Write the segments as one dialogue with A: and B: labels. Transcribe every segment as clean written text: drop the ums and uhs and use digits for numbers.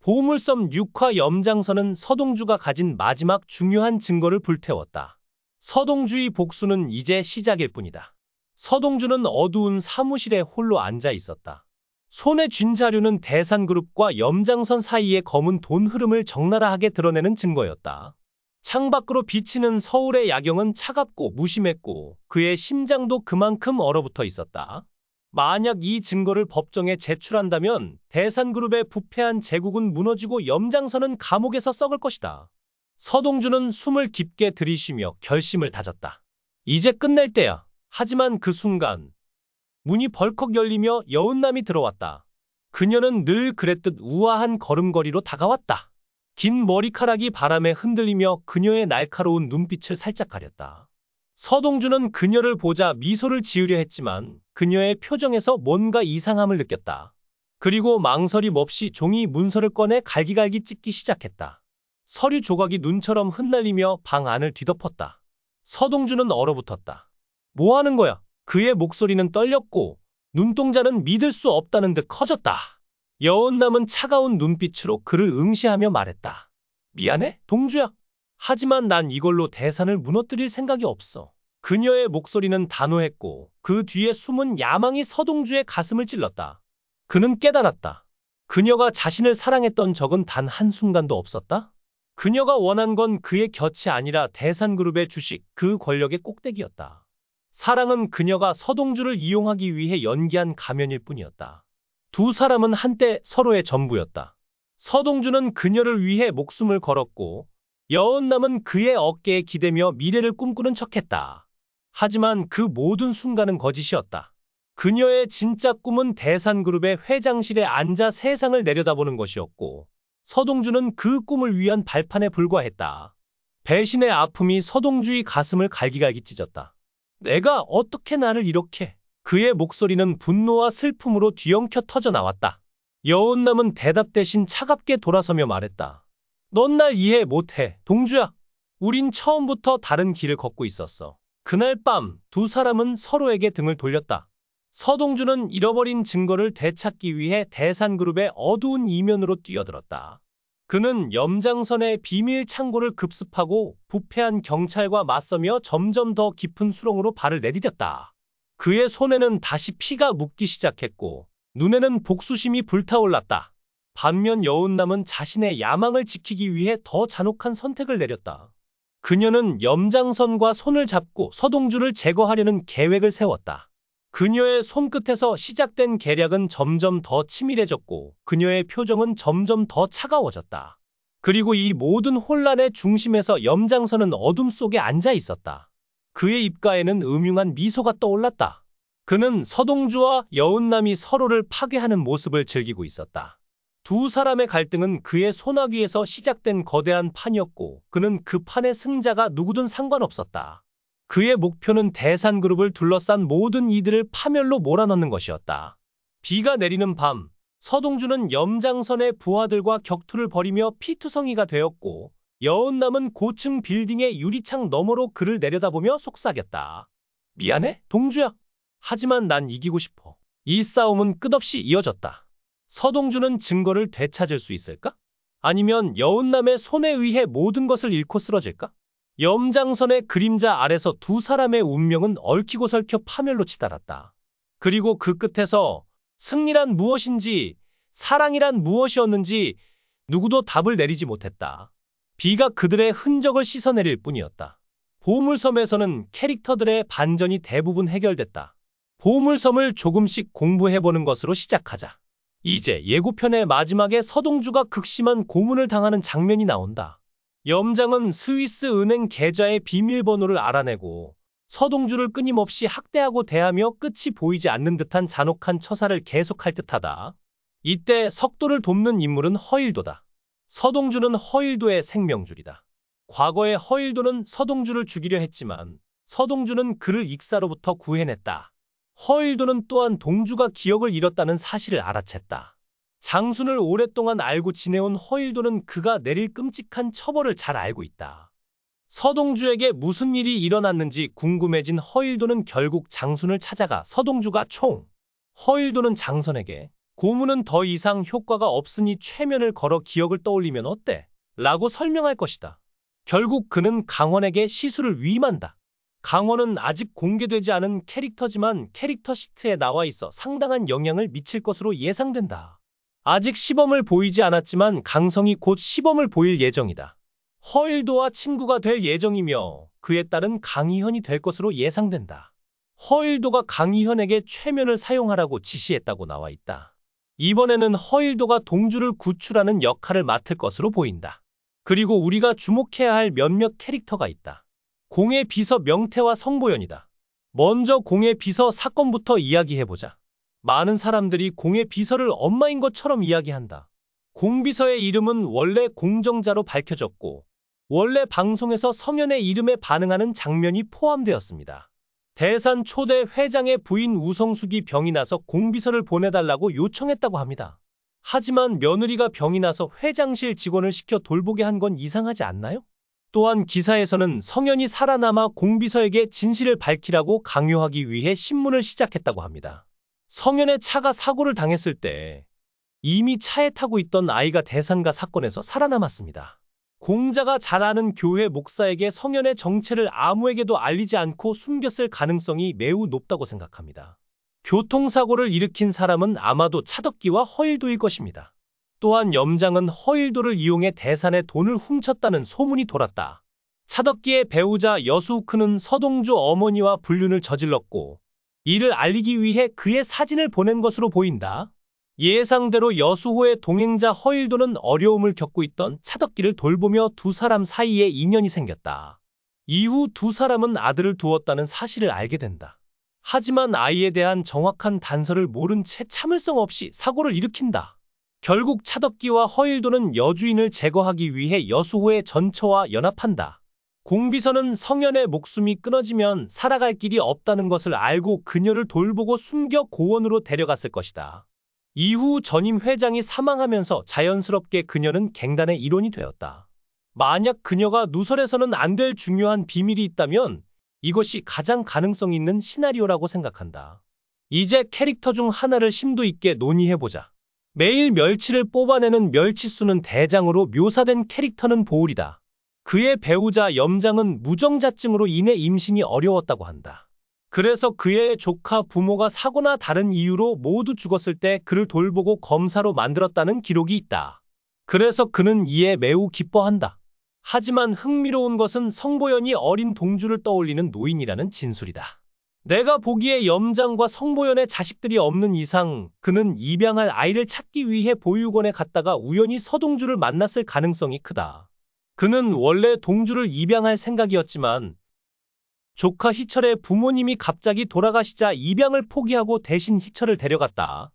A: 보물섬 6화 염장선은 서동주가 가진 마지막 중요한 증거를 불태웠다. 서동주의 복수는 이제 시작일 뿐이다. 서동주는 어두운 사무실에 홀로 앉아 있었다. 손에 쥔 자료는 대산그룹과 염장선 사이의 검은 돈 흐름을 적나라하게 드러내는 증거였다. 창밖으로 비치는 서울의 야경은 차갑고 무심했고 그의 심장도 그만큼 얼어붙어 있었다. 만약 이 증거를 법정에 제출한다면 대산그룹의 부패한 제국은 무너지고 염장선은 감옥에서 썩을 것이다. 서동주는 숨을 깊게 들이쉬며 결심을 다졌다. 이제 끝낼 때야. 하지만 그 순간 문이 벌컥 열리며 여운남이 들어왔다. 그녀는 늘 그랬듯 우아한 걸음걸이로 다가왔다. 긴 머리카락이 바람에 흔들리며 그녀의 날카로운 눈빛을 살짝 가렸다. 서동주는 그녀를 보자 미소를 지으려 했지만 그녀의 표정에서 뭔가 이상함을 느꼈다. 그리고 망설임 없이 종이 문서를 꺼내 갈기갈기 찢기 시작했다. 서류 조각이 눈처럼 흩날리며 방 안을 뒤덮었다. 서동주는 얼어붙었다. 뭐 하는 거야? 그의 목소리는 떨렸고 눈동자는 믿을 수 없다는 듯 커졌다. 여운남은 차가운 눈빛으로 그를 응시하며 말했다. 미안해, 동주야. 하지만 난 이걸로 대산을 무너뜨릴 생각이 없어. 그녀의 목소리는 단호했고 그 뒤에 숨은 야망이 서동주의 가슴을 찔렀다. 그는 깨달았다. 그녀가 자신을 사랑했던 적은 단 한순간도 없었다. 그녀가 원한 건 그의 곁이 아니라 대산그룹의 주식, 그 권력의 꼭대기였다. 사랑은 그녀가 서동주를 이용하기 위해 연기한 가면일 뿐이었다. 두 사람은 한때 서로의 전부였다. 서동주는 그녀를 위해 목숨을 걸었고 여운남은 그의 어깨에 기대며 미래를 꿈꾸는 척했다. 하지만 그 모든 순간은 거짓이었다. 그녀의 진짜 꿈은 대산그룹의 회장실에 앉아 세상을 내려다보는 것이었고 서동주는 그 꿈을 위한 발판에 불과했다. 배신의 아픔이 서동주의 가슴을 갈기갈기 찢었다. 내가 어떻게 나를 이렇게... 그의 목소리는 분노와 슬픔으로 뒤엉켜 터져 나왔다. 여운남은 대답 대신 차갑게 돌아서며 말했다. 넌 날 이해 못해, 동주야. 우린 처음부터 다른 길을 걷고 있었어. 그날 밤 두 사람은 서로에게 등을 돌렸다. 서동주는 잃어버린 증거를 되찾기 위해 대산그룹의 어두운 이면으로 뛰어들었다. 그는 염장선의 비밀 창고를 급습하고 부패한 경찰과 맞서며 점점 더 깊은 수렁으로 발을 내디뎠다. 그의 손에는 다시 피가 묻기 시작했고 눈에는 복수심이 불타올랐다. 반면 여운남은 자신의 야망을 지키기 위해 더 잔혹한 선택을 내렸다. 그녀는 염장선과 손을 잡고 서동주를 제거하려는 계획을 세웠다. 그녀의 손끝에서 시작된 계략은 점점 더 치밀해졌고 그녀의 표정은 점점 더 차가워졌다. 그리고 이 모든 혼란의 중심에서 염장선은 어둠 속에 앉아 있었다. 그의 입가에는 음흉한 미소가 떠올랐다. 그는 서동주와 여운남이 서로를 파괴하는 모습을 즐기고 있었다. 두 사람의 갈등은 그의 소나귀에서 시작된 거대한 판이었고 그는 그 판의 승자가 누구든 상관없었다. 그의 목표는 대산그룹을 둘러싼 모든 이들을 파멸로 몰아넣는 것이었다. 비가 내리는 밤, 서동주는 염장선의 부하들과 격투를 벌이며 피투성이가 되었고 여운남은 고층 빌딩의 유리창 너머로 그를 내려다보며 속삭였다. 미안해, 동주야. 하지만 난 이기고 싶어. 이 싸움은 끝없이 이어졌다. 서동주는 증거를 되찾을 수 있을까? 아니면 여운남의 손에 의해 모든 것을 잃고 쓰러질까? 염장선의 그림자 아래서 두 사람의 운명은 얽히고 설켜 파멸로 치달았다. 그리고 그 끝에서 승리란 무엇인지, 사랑이란 무엇이었는지 누구도 답을 내리지 못했다. 비가 그들의 흔적을 씻어내릴 뿐이었다. 보물섬에서는 캐릭터들의 반전이 대부분 해결됐다. 보물섬을 조금씩 공부해보는 것으로 시작하자. 이제 예고편의 마지막에 서동주가 극심한 고문을 당하는 장면이 나온다. 염장은 스위스 은행 계좌의 비밀번호를 알아내고 서동주를 끊임없이 학대하고 대하며 끝이 보이지 않는 듯한 잔혹한 처사를 계속할 듯하다. 이때 석도를 돕는 인물은 허일도다. 서동주는 허일도의 생명줄이다. 과거에 허일도는 서동주를 죽이려 했지만 서동주는 그를 익사로부터 구해냈다. 허일도는 또한 동주가 기억을 잃었다는 사실을 알아챘다. 장순을 오랫동안 알고 지내온 허일도는 그가 내릴 끔찍한 처벌을 잘 알고 있다. 서동주에게 무슨 일이 일어났는지 궁금해진 허일도는 결국 장순을 찾아가 서동주가 허일도는 장선에게 고문은 더 이상 효과가 없으니 최면을 걸어 기억을 떠올리면 어때? 라고 설명할 것이다. 결국 그는 강원에게 시술을 위임한다. 강원은 아직 공개되지 않은 캐릭터지만 캐릭터 시트에 나와 있어 상당한 영향을 미칠 것으로 예상된다. 아직 시범을 보이지 않았지만 강성이 곧 시범을 보일 예정이다. 허일도와 친구가 될 예정이며 그에 따른 강희현이 될 것으로 예상된다. 허일도가 강희현에게 최면을 사용하라고 지시했다고 나와 있다. 이번에는 허일도가 동주를 구출하는 역할을 맡을 것으로 보인다. 그리고 우리가 주목해야 할 몇몇 캐릭터가 있다. 공의 비서 명태와 성보연이다. 먼저 공의 비서 사건부터 이야기해보자. 많은 사람들이 공의 비서를 엄마인 것처럼 이야기한다. 공비서의 이름은 원래 공정자로 밝혀졌고 원래 방송에서 성현의 이름에 반응하는 장면이 포함되었습니다. 대산 초대 회장의 부인 우성숙이 병이 나서 공비서를 보내달라고 요청했다고 합니다. 하지만 며느리가 병이 나서 회장실 직원을 시켜 돌보게 한 건 이상하지 않나요? 또한 기사에서는 성현이 살아남아 공비서에게 진실을 밝히라고 강요하기 위해 신문을 시작했다고 합니다. 성현의 차가 사고를 당했을 때 이미 차에 타고 있던 아이가 대산가 사건에서 살아남았습니다. 공자가 잘 아는 교회 목사에게 성현의 정체를 아무에게도 알리지 않고 숨겼을 가능성이 매우 높다고 생각합니다. 교통사고를 일으킨 사람은 아마도 차덕기와 허일도일 것입니다. 또한 염장은 허일도를 이용해 대산에 돈을 훔쳤다는 소문이 돌았다. 차덕기의 배우자 여수우크는 서동주 어머니와 불륜을 저질렀고 이를 알리기 위해 그의 사진을 보낸 것으로 보인다. 예상대로 여수호의 동행자 허일도는 어려움을 겪고 있던 차덕기를 돌보며 두 사람 사이에 인연이 생겼다. 이후 두 사람은 아들을 두었다는 사실을 알게 된다. 하지만 아이에 대한 정확한 단서를 모른 채 참을성 없이 사고를 일으킨다. 결국 차덕기와 허일도는 여주인을 제거하기 위해 여수호의 전처와 연합한다. 공비서는 성현의 목숨이 끊어지면 살아갈 길이 없다는 것을 알고 그녀를 돌보고 숨겨 고원으로 데려갔을 것이다. 이후 전임 회장이 사망하면서 자연스럽게 그녀는 갱단의 일원이 되었다. 만약 그녀가 누설해서는 안 될 중요한 비밀이 있다면 이것이 가장 가능성 있는 시나리오라고 생각한다. 이제 캐릭터 중 하나를 심도 있게 논의해보자. 매일 멸치를 뽑아내는 멸치수는 대장으로 묘사된 캐릭터는 보울이다. 그의 배우자 염장은 무정자증으로 인해 임신이 어려웠다고 한다. 그래서 그의 조카 부모가 사고나 다른 이유로 모두 죽었을 때 그를 돌보고 검사로 만들었다는 기록이 있다. 그래서 그는 이에 매우 기뻐한다. 하지만 흥미로운 것은 성보연이 어린 동주를 떠올리는 노인이라는 진술이다. 내가 보기에 염장과 성보연의 자식들이 없는 이상 그는 입양할 아이를 찾기 위해 보육원에 갔다가 우연히 서동주를 만났을 가능성이 크다. 그는 원래 동주를 입양할 생각이었지만 조카 희철의 부모님이 갑자기 돌아가시자 입양을 포기하고 대신 희철을 데려갔다.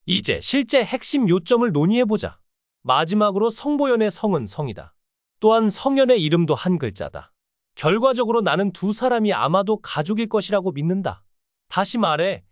A: 이제 실제 핵심 요점을 논의해보자. 마지막으로 성보연의 성은 성이다. 또한 성현의 이름도 한 글자다. 결과적으로 나는 두 사람이 아마도 가족일 것이라고 믿는다. 다시 말해,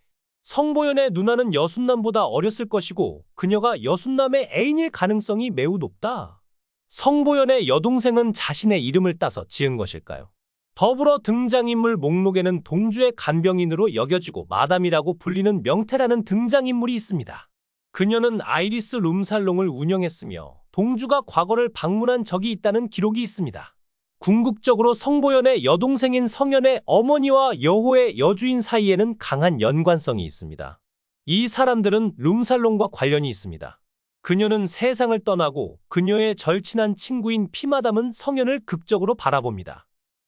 A: 성보연의 누나는 여순남보다 어렸을 것이고 그녀가 여순남의 애인일 가능성이 매우 높다. 성보연의 여동생은 자신의 이름을 따서 지은 것일까요? 더불어 등장인물 목록에는 동주의 간병인으로 여겨지고 마담이라고 불리는 명태라는 등장인물이 있습니다. 그녀는 아이리스 룸살롱을 운영했으며 동주가 과거를 방문한 적이 있다는 기록이 있습니다. 궁극적으로 성보연의 여동생인 성현의 어머니와 여호의 여주인 사이에는 강한 연관성이 있습니다. 이 사람들은 룸살롱과 관련이 있습니다. 그녀는 세상을 떠나고 그녀의 절친한 친구인 피마담은 성현을 극적으로 바라봅니다.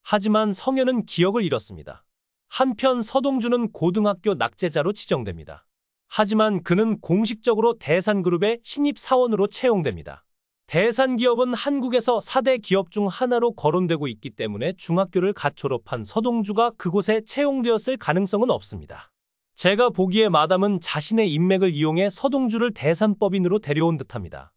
A: 하지만 성현은 기억을 잃었습니다. 한편 서동주는 고등학교 낙제자로 지정됩니다. 하지만 그는 공식적으로 대산그룹의 신입사원으로 채용됩니다. 대산기업은 한국에서 4대 기업 중 하나로 거론되고 있기 때문에 중학교를 갓 졸업한 서동주가 그곳에 채용되었을 가능성은 없습니다. 제가 보기에 마담은 자신의 인맥을 이용해 서동주를 대산법인으로 데려온 듯합니다.